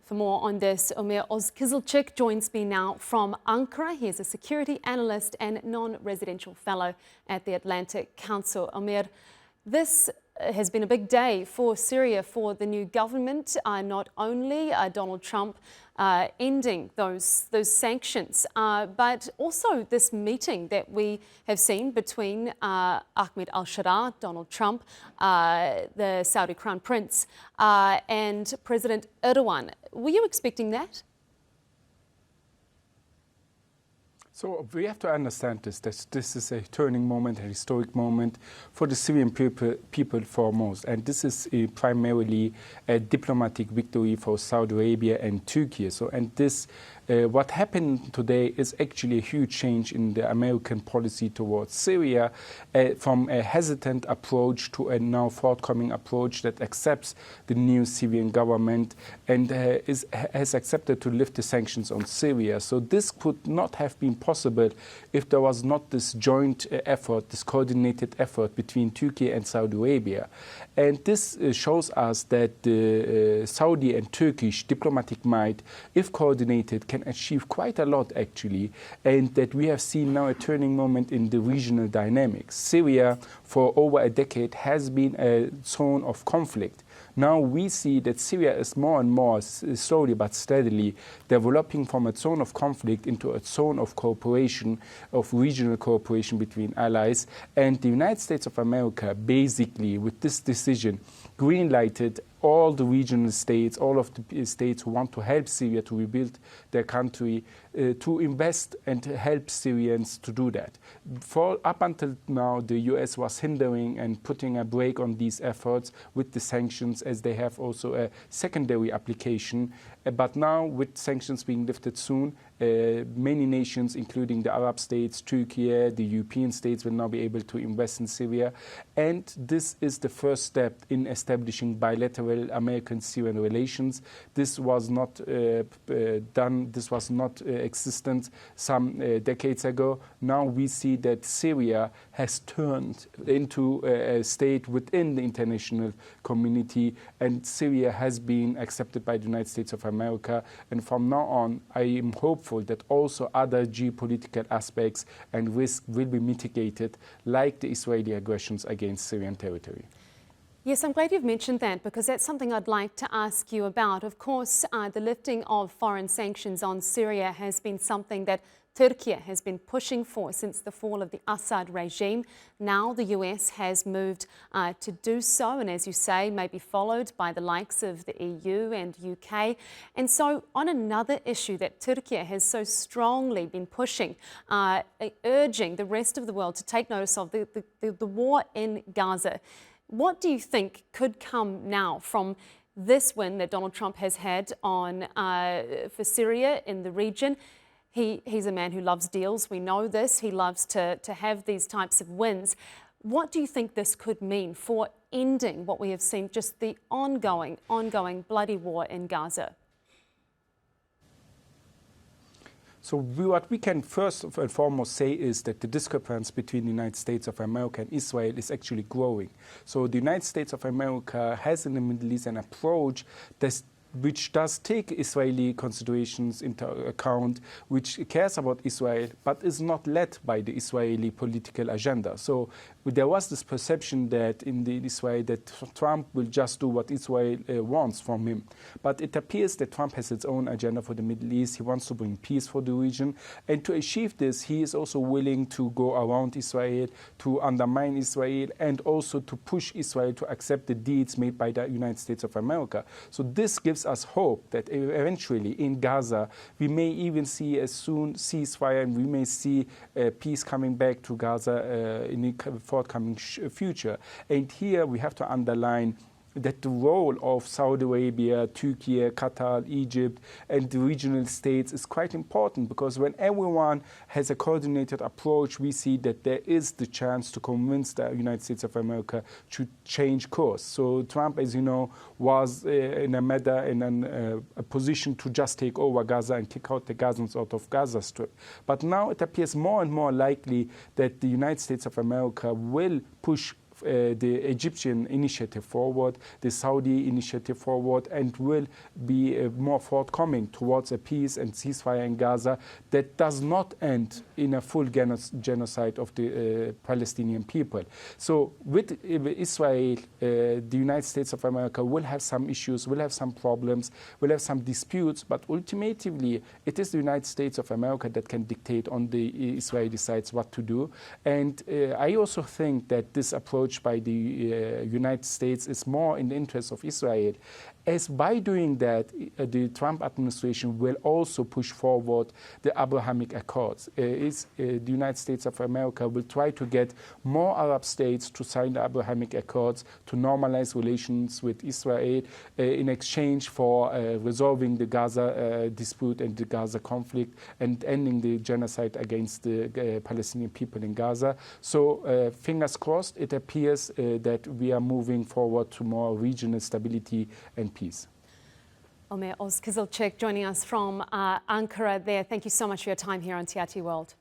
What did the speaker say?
For more on this, Omer Ozkizilcik joins me now from Ankara. He is a security analyst and non-residential fellow at the Atlantic Council. Omer, this has been a big day for Syria, for the new government, not only Donald Trump ending those sanctions, but also this meeting that we have seen between Ahmed al-Sharaa, Donald Trump, the Saudi Crown Prince, and President Erdogan. Were you expecting that? So we have to understand that this is a turning moment, a historic moment for the Syrian people foremost. And this is primarily a diplomatic victory for Saudi Arabia and Turkey. What happened today is actually a huge change in the American policy towards Syria, from a hesitant approach to a now forthcoming approach that accepts the new Syrian government and has accepted to lift the sanctions on Syria. So this could not have been possible if there was not this joint effort, this coordinated effort between Turkey and Saudi Arabia. And this shows us that the Saudi and Turkish diplomatic might, if coordinated, can achieve quite a lot actually, and that we have seen now a turning moment in the regional dynamics. Syria, for over a decade, has been a zone of conflict. Now we see that Syria is more and more, slowly but steadily, developing from a zone of conflict into a zone of cooperation, of regional cooperation between allies. And the United States of America, basically, with this decision, green-lighted all the regional states, all of the states who want to help Syria to rebuild their country, to invest and help Syrians to do that. Up until now, the US was hindering and putting a brake on these efforts with the sanctions, as they have also a secondary application. But now, with sanctions being lifted soon, many nations, including the Arab states, Turkey, the European states, will now be able to invest in Syria. And this is the first step in establishing bilateral American-Syrian relations. This was not done, this was not existent some decades ago. Now we see that Syria has turned into a state within the international community, and Syria has been accepted by the United States of America. And from now on, I am hopeful that also other geopolitical aspects and risks will be mitigated, like the Israeli aggressions against Syrian territory. Yes, I'm glad you've mentioned that, because that's something I'd like to ask you about. Of course, the lifting of foreign sanctions on Syria has been something that Turkey has been pushing for since the fall of the Assad regime. Now the US has moved to do so, and as you say, may be followed by the likes of the EU and UK. And so on another issue that Turkey has so strongly been pushing, urging the rest of the world to take notice of, the war in Gaza. What do you think could come now from this win that Donald Trump has had on for Syria in the region? He's a man who loves deals. We know this. He loves to have these types of wins. What do you think this could mean for ending what we have seen, just the ongoing bloody war in Gaza? So what we can first and foremost say is that the discrepancy between the United States of America and Israel is actually growing. So the United States of America has in the Middle East an approach which does take Israeli considerations into account, which cares about Israel, but is not led by the Israeli political agenda. So there was this perception that in Israel that Trump will just do what Israel wants from him. But it appears that Trump has its own agenda for the Middle East. He wants to bring peace for the region. And to achieve this, he is also willing to go around Israel, to undermine Israel, and also to push Israel to accept the deeds made by the United States of America. So this gives us hope that eventually in Gaza we may even see a soon ceasefire, and we may see peace coming back to Gaza in the forthcoming future. And here we have to underline that the role of Saudi Arabia, Turkey, Qatar, Egypt, and the regional states is quite important, because when everyone has a coordinated approach, we see that there is the chance to convince the United States of America to change course. So Trump, as you know, was in a position to just take over Gaza and kick out the Gazans out of Gaza Strip. But now it appears more and more likely that the United States of America will push the Egyptian initiative forward, the Saudi initiative forward, and will be more forthcoming towards a peace and ceasefire in Gaza that does not end in a full genocide of the Palestinian people. So with Israel, the United States of America will have some issues, will have some problems, will have some disputes, but ultimately it is the United States of America that can dictate on the Israeli sides what to do. And I also think that this approach by the United States is more in the interest of Israel, as by doing that, the Trump administration will also push forward the Abrahamic Accords. The United States of America will try to get more Arab states to sign the Abrahamic Accords to normalize relations with Israel in exchange for resolving the Gaza dispute and the Gaza conflict and ending the genocide against the Palestinian people in Gaza. So fingers crossed, it appears that we are moving forward to more regional stability and peace. Omer Ozkizilcik joining us from Ankara there. Thank you so much for your time here on TRT World.